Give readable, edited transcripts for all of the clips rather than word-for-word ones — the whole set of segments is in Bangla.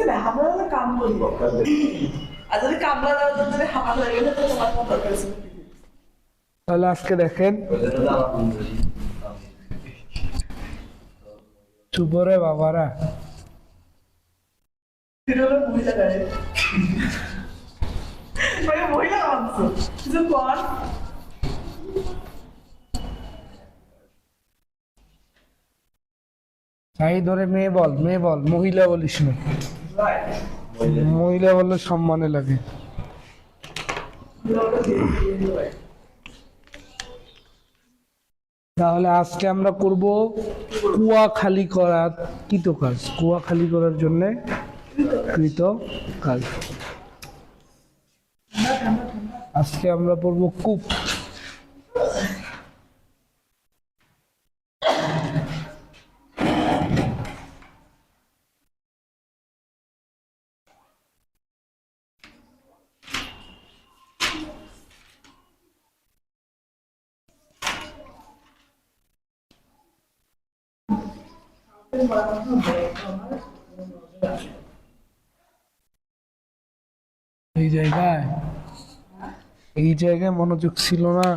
আমরা কাম করবো আর যদি কামলা দেওয়ার জন্য হামাল হয়ে গেলে তো তোমার কোনো দরকার ছিল। তাহলে আজকে দেখেন চুপরে বাবারা মহিলা গাড়ি মহিলা মানছো কিছু কর তাই ধরে মেয়ে বল মহিলা বলিস না, মহিলা বললে সম্মানে লাগে। তাহলে আজকে আমরা করব কুয়া খালি করার কৃত কাজ, কুয়া খালি করার জন্য কৃত কাজ। আজকে আমরা পড়বো কূপ। এই জায়গায় মনোযোগ ছিল না।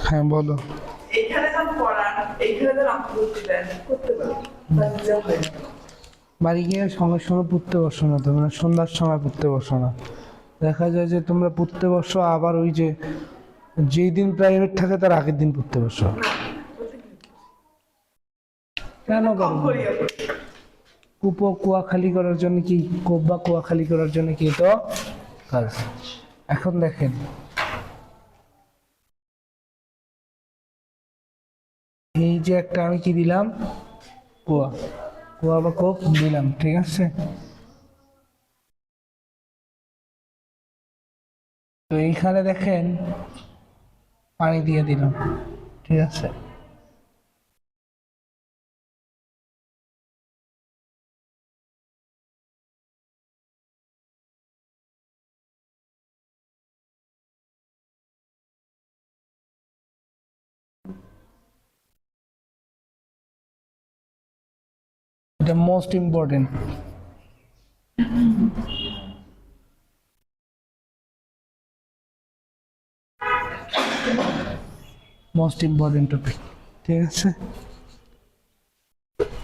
হ্যাঁ বলো। এইখানে যখন পড়ান এইখানে যখন আপলোড দেন করতে পারেন বাড়ি গিয়ে সঙ্গে সঙ্গে পড়তে বসো না, তোমরা সন্ধ্যার সময় পড়তে বসো না। দেখা যায় যে তোমরা পড়তে বসো আবার ওই যে যেই দিন প্রাইভেট থাকে তার আগের দিন পড়তে বসো। কেন কূপ কুয়া খালি করার জন্য কি, কূপ বা কুয়া খালি করার জন্য কি তো কাজ। এখন দেখেন এই যে একটা আমি কি দিলাম, কুয়া, কুয়া বা কূপ দিলাম, ঠিক আছে। তো এইখানে দেখেন পানি দিয়ে দিলাম, ঠিক আছে। এটা most important. Most important topic, ঠিক আছে।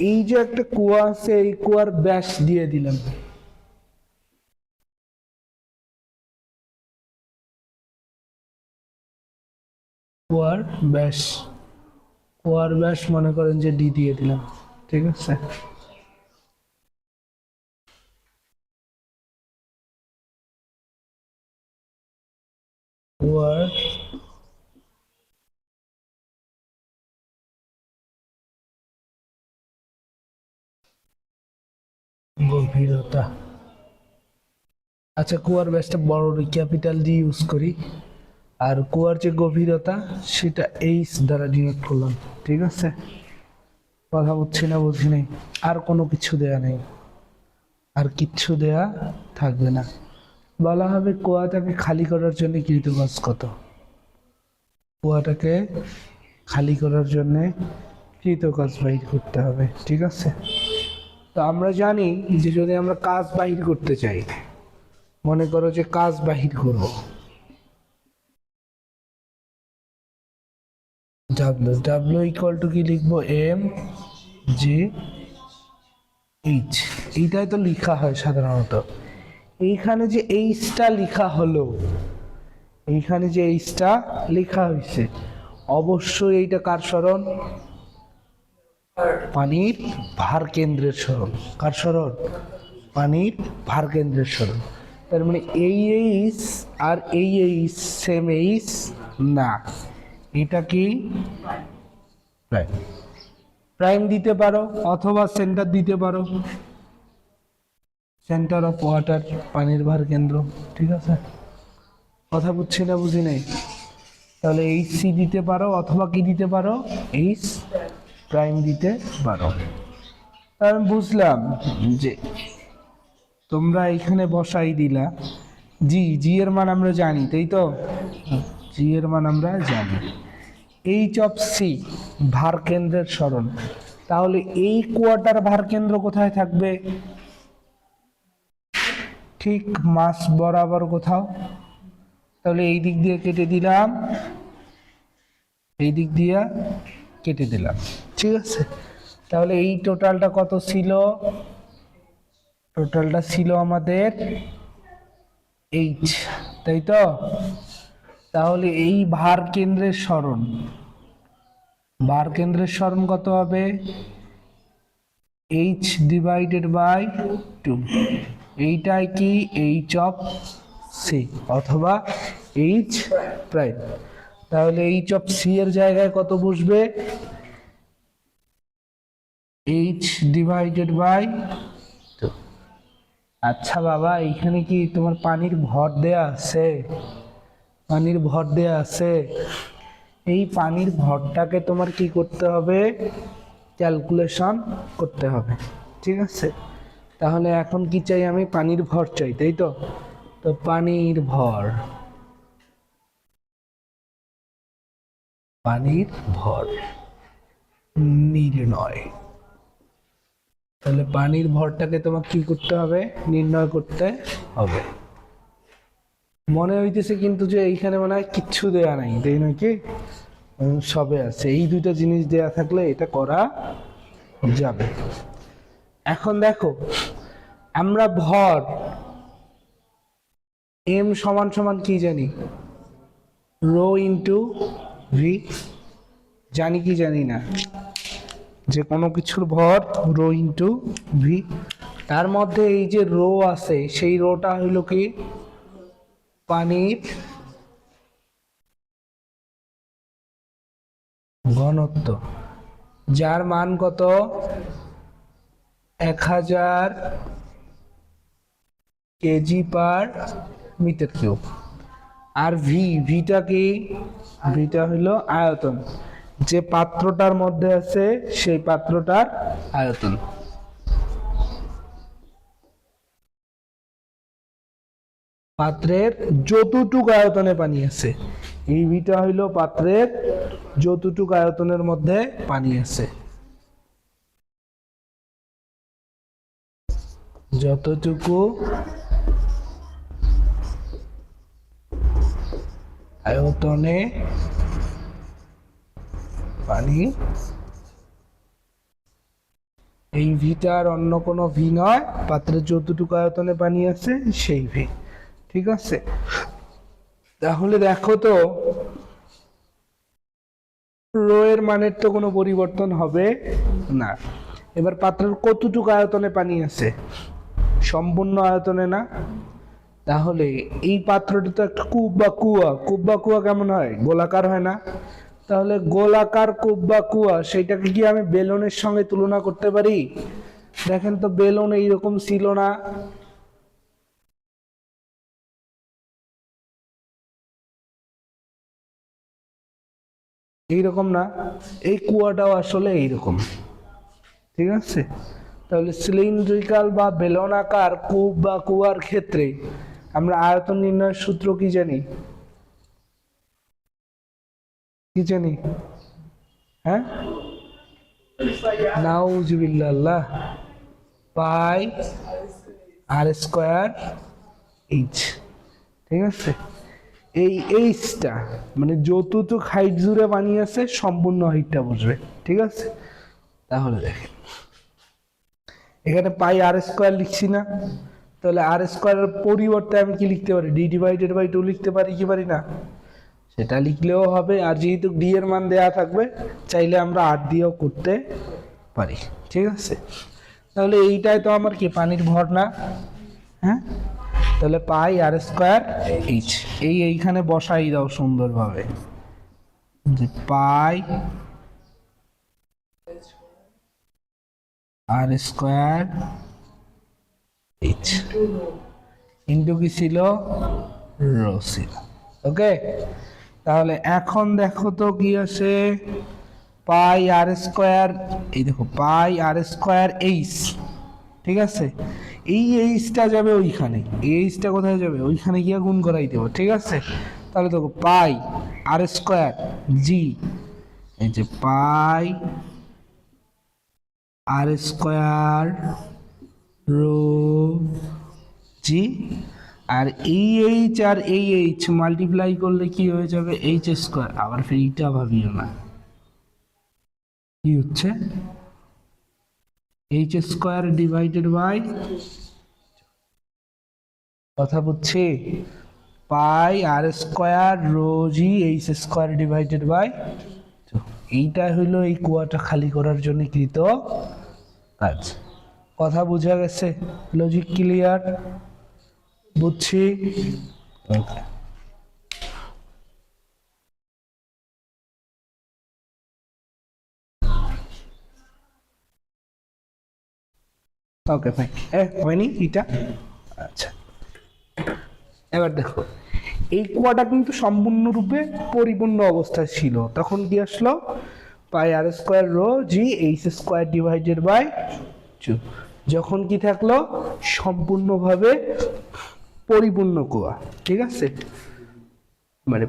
এই যে একটা কুয়া আছে, এই কুয়ার ব্যাস দিয়ে দিলাম। কুয়ার ব্যাস, কুয়ার ব্যাস মনে করেন যে ডি দিয়ে দিলাম, ঠিক আছে। কুয়ার গভীরতা, আচ্ছা কুয়ার ব্যাসটা বড় ক্যাপিটাল ডি ইউজ করি, আর কুয়ার যে গভীরতা সেটা এইচ দ্বারা ডিনোট করলাম, ঠিক আছে। কথা বুঝছি না বুঝি নেই, আর কোনো কিছু দেয়া নেই, আর কিচ্ছু দেয়া থাকবে না। বলা হবে কুয়াটাকে খালি করার জন্য কৃতকাজ কত, কুয়াটাকে খালি করার জন্য কৃতকাজ বাহির করতে হবে, ঠিক আছে। তো আমরা জানি যে যদি আমরা কাজ বাহির করতে চাই, মনে করো যে কাজ বাহির করবো, ডাব্লিউ ডাব্লিউ ইকুয়াল টু কি লিখবো, এম জি এইচ, এইটাই তো লেখা হয় সাধারণত। এইখানে যে এইচটা লেখা হলো, এইখানে যে এইচটা লেখা হয়েছে, অবশ্যই এইটা কার সরণ, পানির ভার কেন্দ্রের সরণ। কার সরণ, পানির ভার কেন্দ্রের সরণ। তার মানে এই এইচ আর এই এইচ সেম এইচ না, এটা কি প্রাইম। প্রাইম দিতে পারো অথবা সেন্টার দিতে পারো, সেন্টার অফ ওয়াটার, পানির ভার কেন্দ্র, ঠিক আছে। কথা বুঝছি না বুঝি নাই। তাহলে এইচ সি দিতে পারো অথবা কি দিতে পারো, এইচ প্রাইম দিতে পারো। আমি বুঝলাম যে তোমরা এখানে বসাই দিলা জি, জি এর মান আমরা জানি, তাই তো, জি এর মান আমরা জানি। এইচ অফ সি ভার কেন্দ্রের সরণ, তাহলে এই কোয়ার্টার ভার কেন্দ্র কোথায় থাকবে? ঠিক মাস বরাবর কোথাও। তাহলে এই দিক দিয়ে কেটে দিলাম, এই দিক দিয়ে কেটে দিলাম, ঠিক আছে। তাহলে এই টোটালটা কত ছিল? টোটালটা ছিল আমাদের এইচ, তাই তো? তাহলে এই ভার কেন্দ্রের সরণ, ভার কেন্দ্রের সরণ কত হবে? H divided by 2। এইটাই কি এইচ অফ সি অথবা এইচ প্রাইম। তাহলে এইচ অফ সি এর জায়গায় কত বসবে? H divided by 2। আচ্ছা বাবা, এইখানে কি তোমার পানির ভর দেয়া আছে? পানির ভর দেয়া আছে। এই পানির ভরটাকে তোমার কি করতে হবে? ক্যালকুলেশন করতে হবে, ঠিক আছে। তাহলে এখন কি চাই? আমি পানির ভর চাই, তাই তো? তো পানির ভর, পানির ভর নির্ণয়। তাহলে পানির ভরটাকে তোমাকে কি করতে হবে? নির্ণয় করতে হবে। মনে হইতেছে কিন্তু যে এইখানে মনে হয় কিচ্ছু দেয়া নাই, তাই নয় কি? সবে আছে। এই দুইটা জিনিস দেয়া থাকলে এটা করা যাবে। এখন দেখো, আমরা ভর এম সমান সমান কি জানি? Rho into V. জানি কি জানি না? যে কোনো কিছুর ভর রো ইন্টু ভি। তার মধ্যে এই যে রো আছে, সেই রোটা হইল কি? পানির ঘনত্ব, যার মান কত? 1000 কেজি পার মিটার কিউব। আর ভিটা কি? ভিটা হইল আয়তন, যে পাত্রটার মধ্যে আছে সেই পাত্রটার আয়তন। পাত্রের যতটুকু আয়তনে পানি আছে, এই ভিটা হইল পাত্রের যতটুকু আয়তনের মধ্যে পানি আছে। যতটুকু আয়তনে পানি, এই ভিটার অন্য কোনো ভি নয়, পাত্রের যতটুকু আয়তনে পানি আছে সেই ভি, ঠিক আছে। তাহলে দেখো তো, রো এর মানের তো কোনো পরিবর্তন হবে না। এবার পাত্রের কতটুকু আয়তনে পানি আছে? সম্পূর্ণ আয়তনে না। তাহলে এই পাত্রটা তো একটা কূপ বা কুয়া। কূপ বা কুয়া কেমন হয়? গোলাকার হয় না? তাহলে গোলাকার কূপ বা কুয়া, সেটাকে কি আমি বেলুনের সঙ্গে তুলনা করতে পারি? দেখেন তো, বেলুন এইরকম ছিল না? এইরকম না? এই কুয়াটাও আসলে এইরকম, ঠিক আছে। তাহলে সিলিন্ড্রিক্যাল বা বেলনাকার কূপ বা কুয়ার ক্ষেত্রে আমরা আয়তন নির্ণয়ের সূত্র কি জানি? কি জানি? হ্যাঁ, নাউজুবিল্লাহ, পাই আর স্কোয়ার এইচ, ঠিক আছে। এই এইচটা মানে যতটুকু হাইট জুড়ে পানি আছে সম্পূর্ণ হাইটটা বসবে, ঠিক আছে। তাহলে দেখেন, এখানে পাই আর স্কোয়ার লিখছি না? তাহলে আর স্কোয়ারের পরিবর্তে আমি কি লিখতে পারি? ডি ডিভাইডেড বাই 2 লিখতে পারি কি পারি না? সেটা লিখলেও হবে। আর যেহেতু ডি এর মান দেয়া থাকবে, চাইলে আমরা আর দিয়েও করতে পারি, ঠিক আছে। তাহলে এইটাই তো আমার কি পানির ভর না? হ্যাঁ, তাহলে পাই আর স্কোয়ার এইচ, এইখানে বসাই দাও সুন্দরভাবে, যে পাই আর স্কোয়ার এইচ ইন্টু কি ছিল? রো ছিল। ওকে, তাহলে এখন দেখো তো কি আছে? পাই আর স্কোয়ার, এই দেখো পাই আর স্কোয়ার এইচ, ঠিক আছে। এই এইচটা যাবে ওইখানে, এই এইচটা কোথায় যাবে? ওইখানে গিয়ে গুণ করাই দেবো, ঠিক আছে। তাহলে দেখো পাই আর স্কোয়ার জি, এই যে পাই আর স্কোয়ার রো জি, আর এই এইচ আর এই এইচ মাল্টিপ্লাই করলে কি হয়ে যাবে, এইচ স্কোয়ার। আবার ফির এইটা ভাবিও না, কি হচ্ছে এইচ স্কোয়ার ডিভাইডেড বাই, কথা বুঝছি, pi R square rho G H square divided by. এইটা হইলো এই কুয়াটা খালি করার জন্য কৃত কাজ। কথা বোঝা গেছে? Logic clear? বুঝছি। ওকে ফাইন, হয়নি এটা? আচ্ছা, এবার দেখো এই কুয়াটা কিন্তু সম্পূর্ণরূপে পরিপূর্ণ অবস্থায় ছিল, তখন কি আসলো, pi R square rho G H square divided by 2। যখন কি থাকলো, সম্পূর্ণভাবে পরিপূর্ণ কুয়া, ঠিক আছে, মানে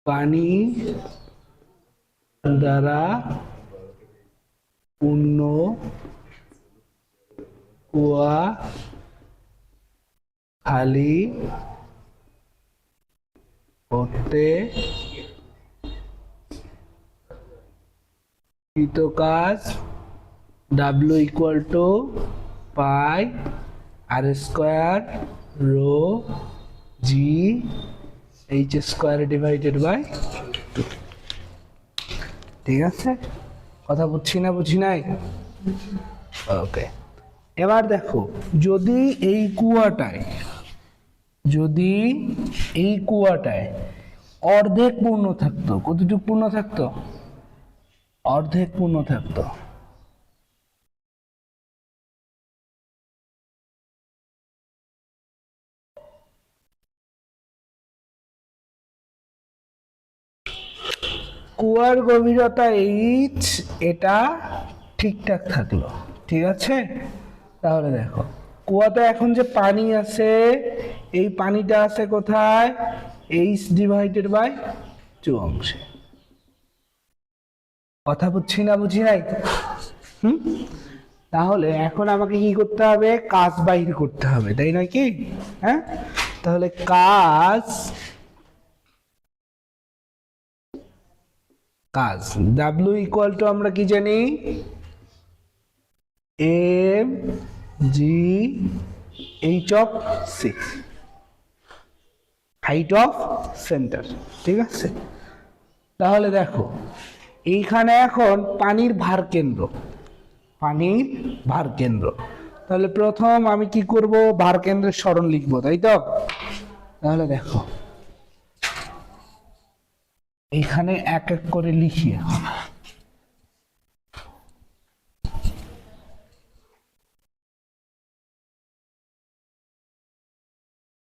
পানি দ্বারা পূর্ণ কুয়া খালি করতে কৃত কাজ W equal to pi R square rho G H square divided by 2। ঠিক আছে, কথা বুঝছি না বুঝি নাই? ওকে, এবার দেখো যদি এই কুয়াটায় অর্ধেক পূর্ণ থাকতো, কতটুকু পূর্ণ থাকতো, অর্ধেক পূর্ণ থাকতো, কুয়ার গভীরতা এইচ, এটা ঠিকঠাক থাকলো, ঠিক আছে। তাহলে দেখো কুয়াতে এখন যে পানি আছে, এই পানিটা আছে কোথায়, এইচ ডিভাইডেড বাই 2 অংশে। কথা বুঝছি না বুঝি নাই? তাহলে এখন আমাকে কি করতে হবে, কাজ বাইর করতে হবে, তাই নয় কি? হ্যাঁ, তাহলে কাজ ডাব্লিউ ইকুয়াল টু আমরা কি জানি, M G H of C, height of centre, ঠিক আছে। তাহলে দেখো এইখানে এখন পানির ভার কেন্দ্র, তাহলে প্রথম আমি কি করব, ভার কেন্দ্রের সরণ লিখবো, তাই তো। তাহলে দেখো এইখানে এক এক করে লিখি।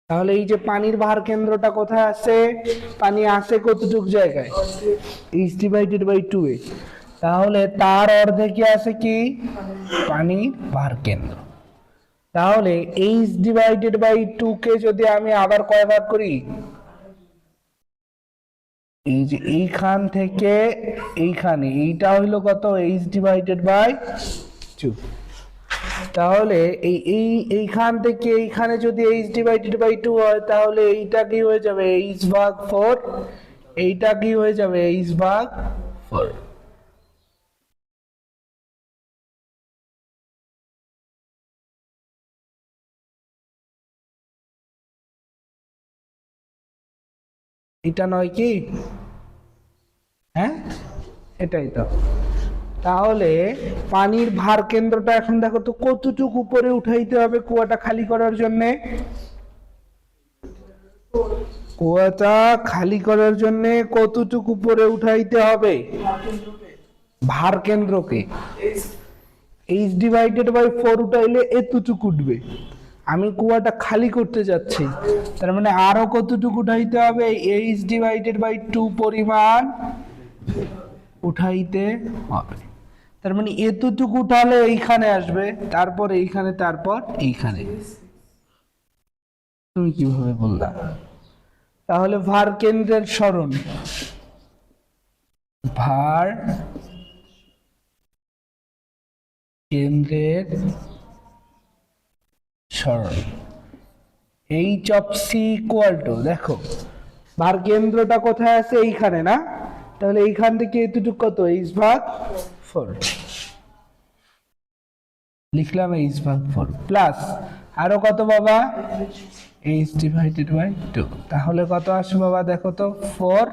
তাহলে এই যে পানির ভার কেন্দ্রটা কোথায় আছে, পানি আছে কতটুক জায়গায়, এইচ ডিভাইডেড বাই 2 এ। তাহলে তার অর্ধেকে আছে কি, পানির ভার কেন্দ্র। তাহলে এইচ ডিভাইডেড বাই 2 কে যদি আমি আবার কয় ভাগ করি, এই যে এইখান থেকে এইখানে, এইটা হইলো কত, এইচ ডিভাইডেড বাই 2। তাহলে এইখান থেকে এইখানে যদি এইচ ডিভাইডেড বাই 2 হয়, তাহলে এইটা কি হয়ে যাবে, এইচ ভাগ 4, এইটা কি হয়ে যাবে, এইচ ভাগ 4। এটা নয় কি? হ্যাঁ, এটাই তো। তাহলে পানির ভার কেন্দ্রটা এখন দেখো তো কতটুকু উপরে উঠাইতে হবে কুয়াটা খালি করার জন্য, কুয়াটা খালি করার জন্য কতটুকু উপরে উঠাইতে হবে, ভার কেন্দ্রকে এইচ ডিভাইডেড বাই 4 উঠাইলে এতটুকু উঠবে। আমি কুয়াটা খালি করতে যাচ্ছি, তার মানে আরো কতটুকু উঠাইতে হবে, এইচ ডিভাইডেড বাই 2 পরিমাণ উঠাইতে হবে। তার মানে এতটুকু উঠালে এইখানে আসবে, তারপর এইখানে, তারপর এইখানে। তুমি কিভাবে বললা? তাহলে ভার কেন্দ্রের সরণ, ভার কেন্দ্রের সরণ H of C equal to, দেখো ভার কেন্দ্রটা কোথায় আছে, এইখানে না, তাহলে এইখান থেকে এতটুকু কত, এইচ ভাগ 4 লিখলাম, এইচ ভাগ 4 প্লাস আরো কত বাবা, এইচ ডিভাইডেড বাই 2, তাহলে কত আসবে বাবা দেখো তো 4,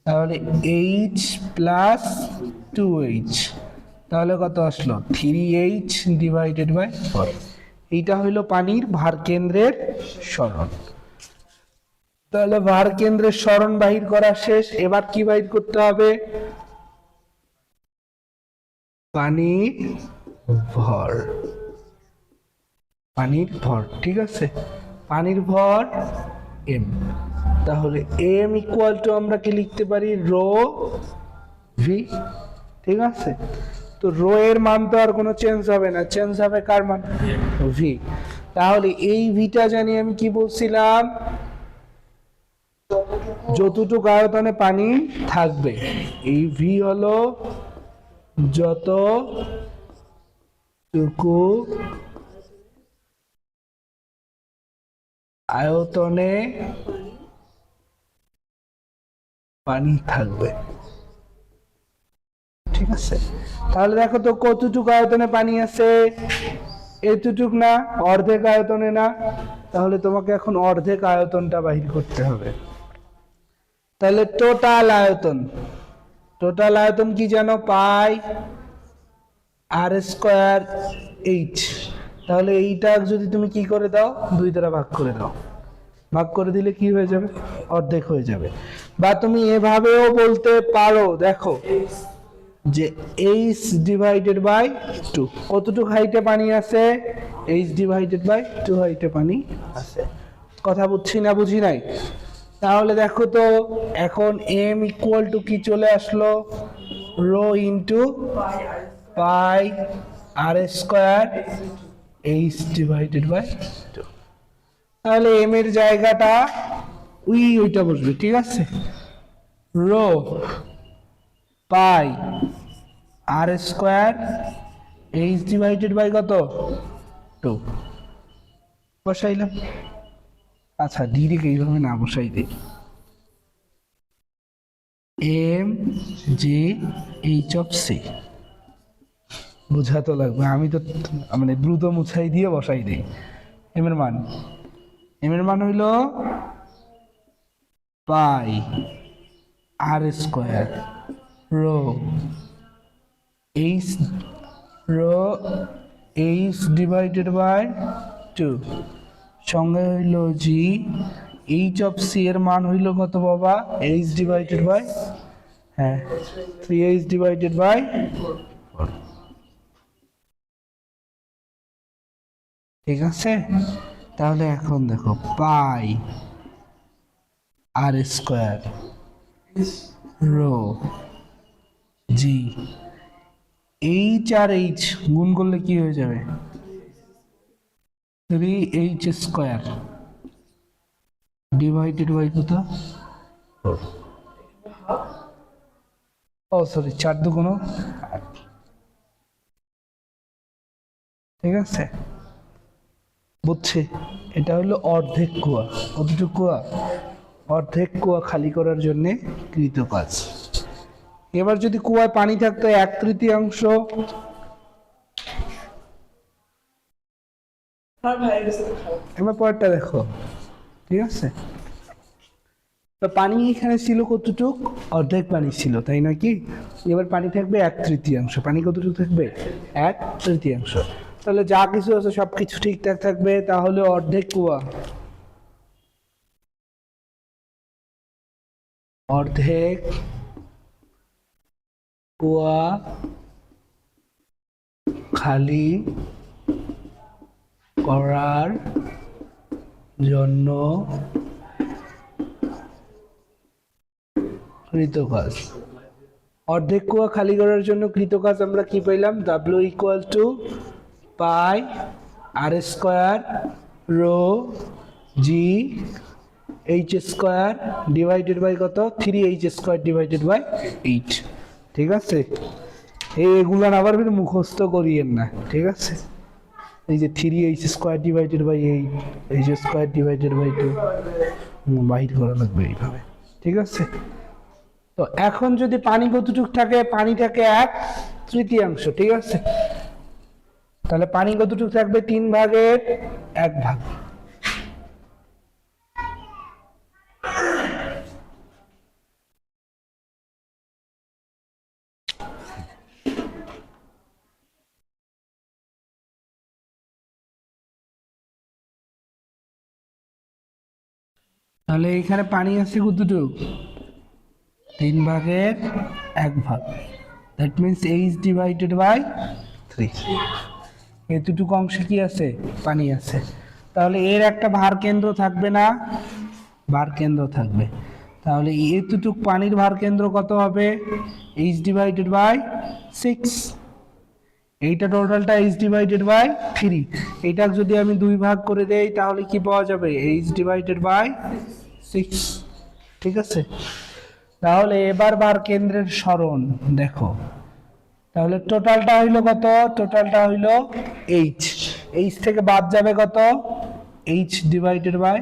তাহলে এইচ প্লাস 2h, তাহলে কত আসলো 3h ডিভাইডেড বাই 4। এইটা হইলো পানির ভার কেন্দ্রের সরণ। তাহলে ভার কেন্দ্রের সরণ বাহির করা শেষ, এবার কি বাহির করতে হবে, পানির ভর, পানির ভর, ঠিক আছে, পানির ভর এম। তাহলে এম ইকুয়াল টু আমরা কি লিখতে পারি, রো ভি, ঠিক আছে। তো রো এর মান তো আর কোনো চেঞ্জ হবে না, চেঞ্জ হবে কার মান, ভি। তাহলে এই ভিটা জানি আমি কি বলছিলাম, যতটুকু আয়তনে পানি থাকবে, এই ভি হলো যতটুকু আয়তনে পানি থাকবে, ঠিক আছে। তাহলে দেখো তো কতটুকু আয়তনে পানি আছে, এতটুক না, অর্ধেক আয়তনে না, তাহলে তোমাকে এখন অর্ধেক আয়তনটা বাহির করতে হবে। তাহলে টোটাল আয়তন, টোটাল আয়তন কি জানো, পাই আর স্কোয়ার এইচ। তাহলে এইটা যদি তুমি কি করে দাও, 2 দ্বারা ভাগ করে দাও, ভাগ করে দিলে কি হয়ে যাবে, অর্ধেক হয়ে যাবে। বা তুমি এভাবেও বলতে পারো, দেখো যে এইচ ডিভাইডেড বাই 2, কতটুকু হাইটে পানি আছে, এইচ ডিভাইডেড বাই 2 হাইটে পানি আছে। কথা বুঝছি না, বুঝি নাই? তাহলে দেখো তো এখন এম ইকুয়াল টু কি চলে আসলো, rho into pi R square H divided by 2। তাহলে এম এর জায়গাটা ওইটা বসবে, ঠিক আছে, rho pi R square H divided by কত, 2 বসাইলাম। আচ্ছা ডিরেক্ট এইভাবে না বসাই দিই, M J H of C বোঝা তো লাগবে, আমি তো মানে দ্রুত মুছাই দিয়ে বসাই দিই। এম এর মান, এম এর মান হইল pi R square rho H, rho H divided by 2, সঙ্গে হইল জি এইচ অফ সি এর মান হইল কত বাবা, এইচ ডিভাইডেড বাই, হ্যাঁ 3h ডিভাইডেড বাই 4, ঠিক আছে। তাহলে এখন দেখো পাই R square rho G H R H গুণ করলে কি হয়ে যাবে, 3h স্কোয়ার ডিভাইডেড বাই কত, ও সরি 4 2 8, ঠিক আছে, বুঝছি। এটা হলো অর্ধেক কুয়া, কতটুকু কুয়া, অর্ধেক কুয়া খালি করার জন্য কৃত কাজ। এবার যদি কুয়ায় পানি থাকতো 1/3, এবার পরেরটা দেখো, ঠিক আছে। তো পানি এখানে ছিল কতটুক, অর্ধেক পানি ছিল, তাই নাকি? এবার পানি থাকবে 1/3, পানি কতটুকু থাকবে, 1/3। তাহলে যা কিছু আছে সবকিছু ঠিকঠাক থাকবে, তাহলে অর্ধেক কুয়া, অর্ধেক কুয়া খালি করার জন্য কৃতকাজ। অর্ধেক কুয়া খালি করার জন্য কৃতকাজ আমরা কি পেলাম, W equal to pi R square rho G H square divided by কত, 3h স্কোয়ার ডিভাইডেড বাই 8, ঠিক আছে। এগুলার আবার ফির মুখস্থ করিয়েন না, ঠিক আছে? এই যে 3h স্কয়ার ডিভাইডেড বাই 8, এই যে স্কয়ার ডিভাইডেড বাই 2 বাইর করা লাগবে এইভাবে, ঠিক আছে? তো এখন যদি পানি কতটুকু থাকে, পানিটাকে 1/3, ঠিক আছে? তাহলে পানি কতটুকু থাকবে? 3/1 তাহলে এইখানে পানি আছে কতটুকু? 3/1 that means H divided by 3। এতটুকু অংশে কি আছে? পানি আছে। তাহলে এর একটা ভার কেন্দ্র থাকবে না? ভার কেন্দ্র থাকবে। তাহলে এতটুকু পানির ভার কেন্দ্র কত হবে? H divided by 6। এইটা টোটালটা H ডিভাইডেড বাই 3। এইটা যদি আমি 2 ভাগ করে দেই তাহলে কি পাওয়া যাবে? H ডিভাইডেড বাই 6, ঠিক আছে? তাহলে এবার বার কেন্দ্রের সরণ দেখো। তাহলে টোটালটা হইলো কত? টোটালটা হইলো H। H থেকে বাদ যাবে কত? H divided by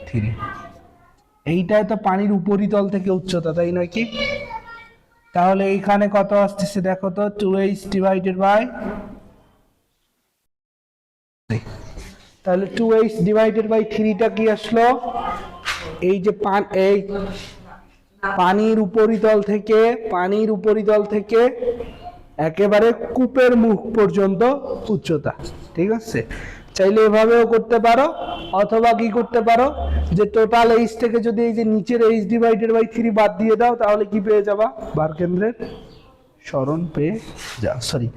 3। এইটাই তো পানির উপরিতল থেকে উচ্চতা, তাই নয় কি? তাহলে এইখানে কত আসতেছে দেখো তো? 2H divided by 3। তাহলে 2H ডিভাইডেড বাই 3টা কি আসলো? এই যে এই পানির উপরিতল থেকে একেবারে কূপের মুখ পর্যন্ত উচ্চতা, ঠিক আছে? চাইলে এভাবেও করতে পারো, অথবা কি করতে পারো যে টোটাল H থেকে যদি এই যে নিচের H ডিভাইডেড বাই 3 বাদ দিয়ে দাও তাহলে কি পেয়ে যাবা? বার কেন্দ্রের সরণ পেয়ে যাও। সরি,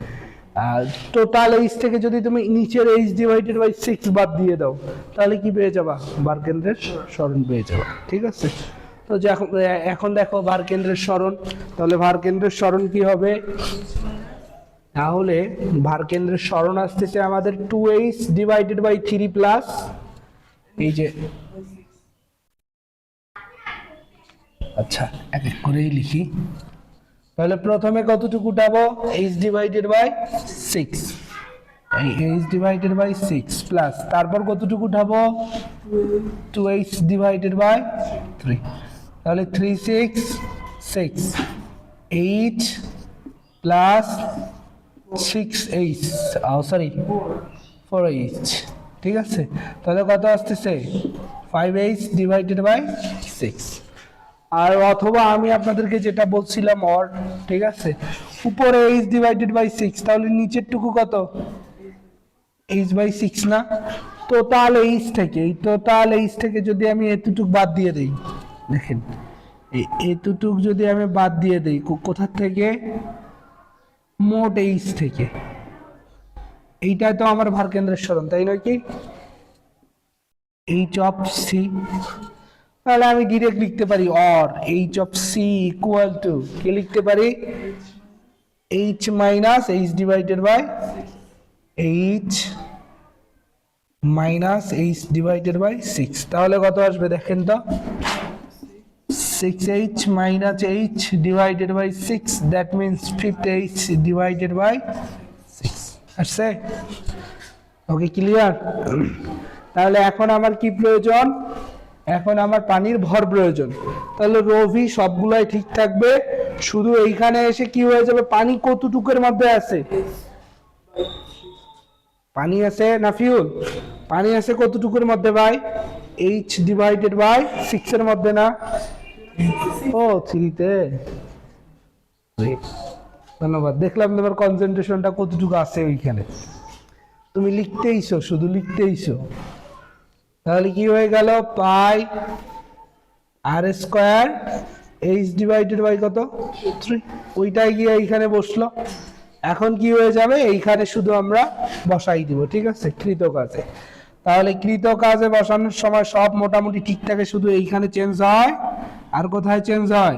টোটাল H থেকে যদি তুমি নিচের H ডিভাইডেড বাই 6 বাদ দিয়ে দাও তাহলে কি পেয়ে যাবা? বার কেন্দ্রের সরণ পেয়ে যাবা, ঠিক আছে? তো এখন দেখো ভার কেন্দ্রের সরণ। তাহলে ভার কেন্দ্রের সরণ কি হবে? তাহলে ভার কেন্দ্রের সরণ আসতেছে আমাদের 2H ডিভাইডেড বাই 3 প্লাস এই যে, আচ্ছা এক এক করেই লিখি। তাহলে প্রথমে কতটুকু উঠাবো? H ডিভাইডেড বাই 6, এই H ডিভাইডেড বাই 6 প্লাস তারপর কতটুকু উঠাবো? 2H divided by 3। তাহলে 3 6 6 8 প্লাস 6H, সরি 4H, ঠিক আছে? তাহলে কত আসতেছে? 5H divided by 6। আর অথবা আমি আপনাদেরকে যেটা বলছিলাম অর, ঠিক আছে? উপরে H ডিভাইডেড বাই 6, তাহলে নিচের টুকু কত? H বাই 6 না? টোটাল H থেকে, এই টোটাল H থেকে যদি আমি এতটুকু বাদ দিয়ে দেই, দেখেন এতটুক যদি আমি বাদ দিয়ে দেই কোথা থেকে? মোট H থেকে। এইটা তো আমার ভার কেন্দ্রের সরণ, তাই নয় কি? H of C। তাহলে আমি ডিরেক্ট লিখতে পারি or H of C equal to কি লিখতে পারি? H minus H divided by H minus H divided by 6। তাহলে কত আসবে দেখেন তো? 6H minus H divided by 6, that means 5H divided by 6 আসছে? ওকে, ক্লিয়ার? তাহলে এখন আমার কি প্রয়োজন? এখন আমার পানির ভর প্রয়োজন। তাহলে রো ভি সবগুলাই ঠিক থাকবে, শুধু এইখানে এসে কি হয়ে যাবে? পানি কতটুকুর মধ্যে আছে? পানি আছে না ফিউল? পানি আছে কতটুকুর মধ্যে ভাই? H ডিভাইডেড বাই 6 এর মধ্যে না? ও 3-তে। ধন্যবাদ। দেখলাম তোমার কনসেন্ট্রেশনটা কতটুকু আছে ওইখানে। তুমি লিখতেইছো, শুধু লিখতেইছো। তাহলে কি হয়ে গেল? পাই R square H divided by কত? 3। ওইটাই গিয়ে এইখানে বসলো। এখন কি হয়ে যাবে? এইখানে শুধু আমরা বসাই দিব, ঠিক আছে? কৃত কাজে। তাহলে কৃত কাজে বসানোর সময় সব মোটামুটি ঠিক থাকে, শুধু এইখানে চেঞ্জ হয়। আর কোথায় চেঞ্জ হয়?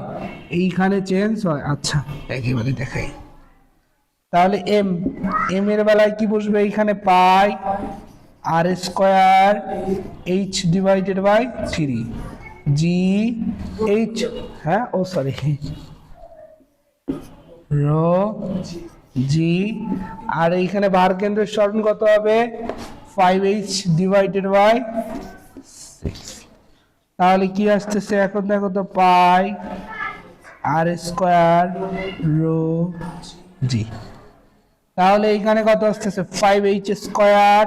এইখানে চেঞ্জ হয়। আচ্ছা একেবারে দেখাই। তাহলে এম এর বেলায় কি বসবে? এইখানে pi R square H divided by 3 G H, হ্যাঁ ও সরি, রো জি, আর এইখানে ভার কেন্দ্রের স্মরণ কত হবে 5h ডিভাইডেড বাই 6। তাহলে কি আসতেছে এখন দেখো তো, পাই আর স্কোয়ার রো জি। তাহলে এইখানে কত আসতেছে 5h স্কোয়ার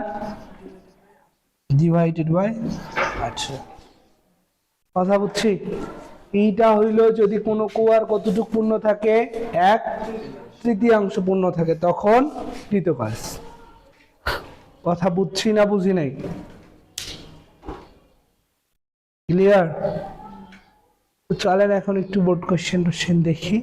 ডিভাইডেড বাই 8। কথা বুঝছি? এইটা হইল যদি কোনো কুয়ার কতটুকু পূর্ণ থাকে, 1/3 পূর্ণ থাকে, তখন কৃতকাজ। কথা বুঝছি না বুঝি নাই? ক্লিয়ার? তো চলেন এখন একটু বোর্ড কোশ্চেন দেখি।